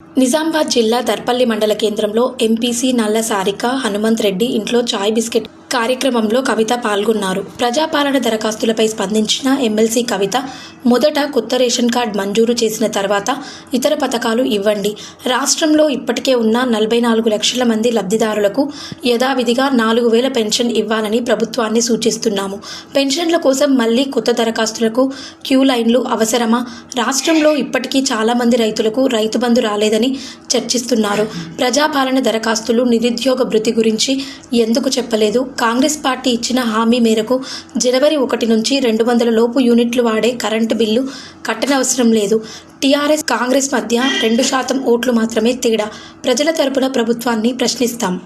నిజామాబాద్ జిల్లా దర్పల్లి మండల కేంద్రంలో ఎంపీసీ నల్ల సారిక హనుమంత్ రెడ్డి ఇంట్లో చాయ్ బిస్కెట్ కార్యక్రమంలో కవిత పాల్గొన్నారు. ప్రజాపాలన దరఖాస్తులపై స్పందించిన ఎమ్మెల్సీ కవిత మొదట కొత్త రేషన్ కార్డు మంజూరు చేసిన తర్వాత ఇతర పథకాలు ఇవ్వండి. రాష్ట్రంలో ఇప్పటికే ఉన్న 44 లక్షల మంది లబ్ధిదారులకు యథావిధిగా 4,000 పెన్షన్ ఇవ్వాలని ప్రభుత్వాన్ని సూచిస్తున్నాము. పెన్షన్ల కోసం మళ్లీ కొత్త దరఖాస్తులకు క్యూ లైన్లు అవసరమా? రాష్ట్రంలో ఇప్పటికీ చాలా మంది రైతులకు రైతు బంధు రాలేదని చర్చిస్తున్నారు. ప్రజాపాలన దరఖాస్తులు నిరుద్యోగ భృతి గురించి ఎందుకు చెప్పలేదు? కాంగ్రెస్ పార్టీ ఇచ్చిన హామీ మేరకు జనవరి 1 నుంచి 200 లోపు యూనిట్లు వాడే కరెంటు బిల్లు కట్టనవసరం లేదు. టీఆర్ఎస్ కాంగ్రెస్ మధ్య 2% ఓట్లు మాత్రమే తేడా. ప్రజల తరపున ప్రభుత్వాన్ని ప్రశ్నిస్తాం.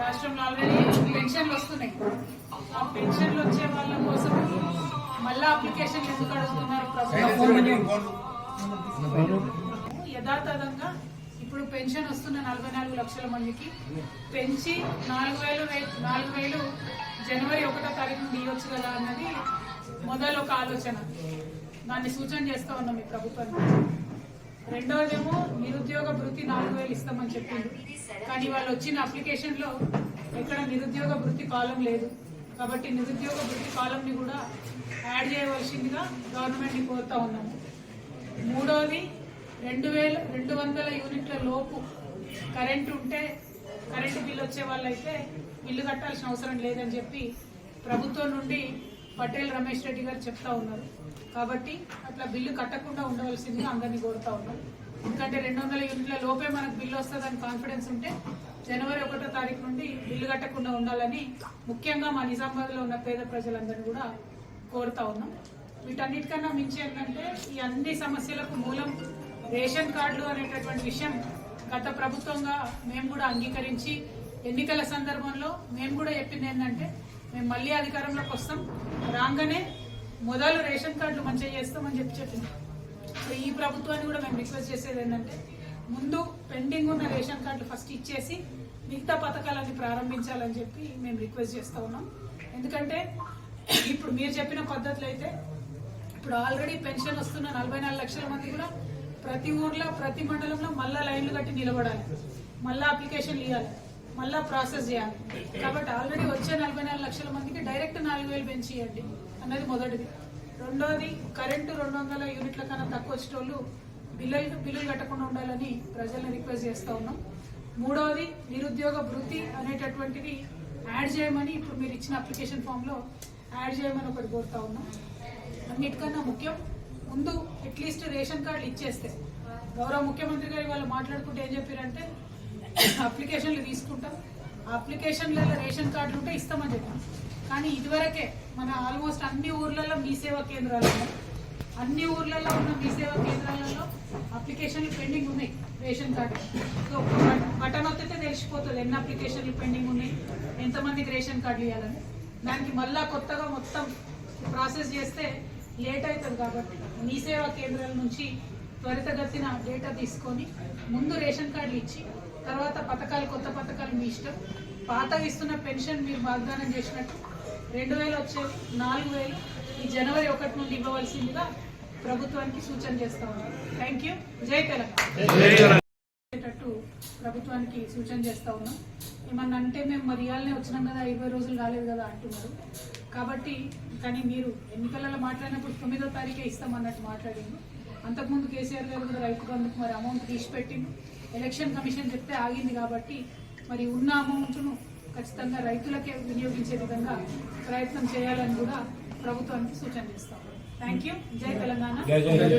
రాష్ట్రంలో ఆల్రెడీ పెన్షన్లు వస్తున్నాయి. ఆ పెన్షన్లు వచ్చే వాళ్ళ కోసం మళ్ళా అప్లికేషన్ ఎందుకు అడుగుతున్నారు? యథాతథంగా ఇప్పుడు పెన్షన్ వస్తున్న 44 లక్షల మందికి పెంచి 4,000 జనవరి 1వ తారీఖు నుండి ఇవ్వచ్చు కదా అన్నది మొదలొక ఆలోచన. దాన్ని సూచన చేస్తా ఉన్నాం ఈ ప్రభుత్వానికి. రెండవదేమో నిరుద్యోగ భృతి 4,000 ఇస్తామని చెప్పింది. కానీ వాళ్ళు వచ్చిన అప్లికేషన్లో ఎక్కడ నిరుద్యోగ భృతి కాలం లేదు. కాబట్టి నిరుద్యోగ భృతి కాలంని కూడా యాడ్ చేయవలసిందిగా గవర్నమెంట్ని కోరుతా ఉన్నాము. మూడవది 2,200 యూనిట్ల లోపు కరెంటు ఉంటే కరెంటు బిల్లు వచ్చే వాళ్ళైతే బిల్లు కట్టాల్సిన అవసరం లేదని చెప్పి ప్రభుత్వం నుండి పటేల్ రమేష్ రెడ్డి గారు చెప్తా ఉన్నారు. కాబట్టి అట్లా బిల్లు కట్టకుండా ఉండవలసిందిగా అందరినీ కోరుతా ఉన్నాం. ఎందుకంటే 200 యూనిట్ల లోపే మనకు బిల్లు వస్తుందని కాన్ఫిడెన్స్ ఉంటే జనవరి 1వ తారీఖు నుండి బిల్లు కట్టకుండా ఉండాలని ముఖ్యంగా మా నిజామాబాద్లో ఉన్న పేద ప్రజలందరినీ కూడా కోరుతా ఉన్నాం. వీటన్నిటికన్నా మించి ఏంటంటే ఈ అన్ని సమస్యలకు మూలం రేషన్ కార్డులు అనేటటువంటి విషయం గత ప్రభుత్వంగా మేము కూడా అంగీకరించి ఎన్నికల సందర్భంలో మేము కూడా చెప్పింది ఏంటంటే మేము మళ్ళీ అధికారంలోకి వస్తాం, రాగానే మొదలు రేషన్ కార్డులు మంచిగా చేస్తామని చెప్పింది. సో ఈ ప్రభుత్వాన్ని కూడా మేము రిక్వెస్ట్ చేసేది ఏంటంటే ముందు పెండింగ్ ఉన్న రేషన్ కార్డులు ఫస్ట్ ఇచ్చేసి మిగతా పథకాలన్నీ ప్రారంభించాలని చెప్పి మేము రిక్వెస్ట్ చేస్తూ ఉన్నాం. ఎందుకంటే ఇప్పుడు మీరు చెప్పిన పద్ధతులు అయితే ఇప్పుడు ఆల్రెడీ పెన్షన్ వస్తున్న 44 లక్షల మంది కూడా ప్రతి ఊర్లో ప్రతి మండలంలో మళ్ళా లైన్లు కట్టి నిలబడాలి, మళ్ళా అప్లికేషన్లు ఇవ్వాలి, మళ్ళా ప్రాసెస్ చేయాలి. కాబట్టి ఆల్రెడీ వచ్చే 44 లక్షల మందికి డైరెక్ట్ 4,000 పెంచి ఇవ్వండి అన్నది మొదటిది. రెండోది కరెంటు 200 యూనిట్ల కన్నా తక్కువ వచ్చేటోళ్ళు బిల్లులు కట్టకుండా ఉండాలని ప్రజల్ని రిక్వెస్ట్ చేస్తూ ఉన్నాం. మూడవది నిరుద్యోగ భృతి అనేటటువంటిది యాడ్ చేయమని ఇప్పుడు మీరు ఇచ్చిన అప్లికేషన్ ఫామ్లో యాడ్ చేయమని ఒకటి కోరుతా ఉన్నాం. అన్నిటికన్నా ముఖ్యం ముందు అట్లీస్ట్ రేషన్ కార్డులు ఇచ్చేస్తే గౌరవ ముఖ్యమంత్రి గారు వాళ్ళు మాట్లాడుకుంటే ఏం చెప్పారంటే అప్లికేషన్లు తీసుకుంటాం, అప్లికేషన్లలో రేషన్ కార్డులు ఉంటే ఇస్తామని చెప్పాం. కానీ ఇదివరకే మన ఆల్మోస్ట్ అన్ని ఊర్లలో మీ సేవా కేంద్రాలు అన్ని ఊర్లలో ఉన్న మీ సేవా కేంద్రాలలో అప్లికేషన్లు పెండింగ్ ఉన్నాయి రేషన్ కార్డు. సో బటన్ వస్తే తెలిసిపోతుంది ఎన్ని అప్లికేషన్లు పెండింగ్ ఉన్నాయి, ఎంతమందికి రేషన్ కార్డులు ఇవ్వాలని. దానికి మళ్ళా కొత్తగా మొత్తం ప్రాసెస్ చేస్తే లేట్ అవుతుంది. కాబట్టి మీ సేవా కేంద్రాల నుంచి త్వరితగతిన డేటా తీసుకొని ముందు రేషన్ కార్డులు ఇచ్చి తర్వాత పథకాలు కొత్త పథకాలు మీ ఇష్టం. పాతగా ఇస్తున్న పెన్షన్ మీరు వాగ్దానం చేసినట్టు 2,000 వచ్చేది 4,000 ఈ జనవరి 1 నుండి ఇవ్వవలసిందిగా ప్రభుత్వానికి సూచన చేస్తా ఉన్నాం. Thank you. జై తెలంగాణ. ప్రభుత్వానికి సూచన చేస్తా ఉన్నాం. ఏమన్నా అంటే మేము మరి ఇవాళనే వచ్చినాం కదా 20 రోజులు రాలేదు కదా అంటున్నారు. కాబట్టి కానీ మీరు ఎన్నికలలో మాట్లాడినప్పుడు 9వ తారీఖే ఇస్తామన్నట్టు మాట్లాడింది. అంతకుముందు కేసీఆర్ గారు కూడా రైతు బంధుకు మరి అమౌంట్ తీసిపెట్టిండు. ఎలక్షన్ కమిషన్ చెప్తే ఆగింది. కాబట్టి మరి ఉన్న అమౌంట్ను ఖచ్చితంగా రైతులకే వినియోగించే విధంగా ప్రయత్నం చేయాలని కూడా ప్రభుత్వానికి సూచన చేస్తాం. Thank you. జై తెలంగాణ.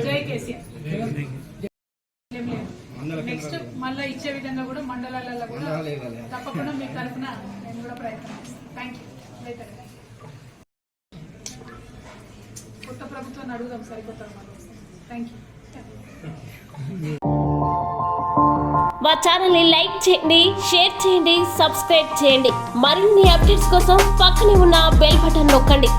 జై కేసీఆర్. నెక్స్ట్ మళ్ళీ ఇచ్చే విధంగా కూడా మండలాలలో కూడా తప్పకుండా మీ తరఫున నేను కూడా ప్రయత్నం చేస్తాను. Thank you. జై తెలంగాణ. కొత్త ప్రభుత్వాన్ని అడుగుదాం సరికొత్త. Thank you. మా ఛానల్ని లైక్ చేయండి, షేర్ చేయండి, సబ్స్క్రైబ్ చేయండి. మరిన్ని అప్డేట్స్ కోసం పక్కనే ఉన్న బెల్ బటన్ నొక్కండి.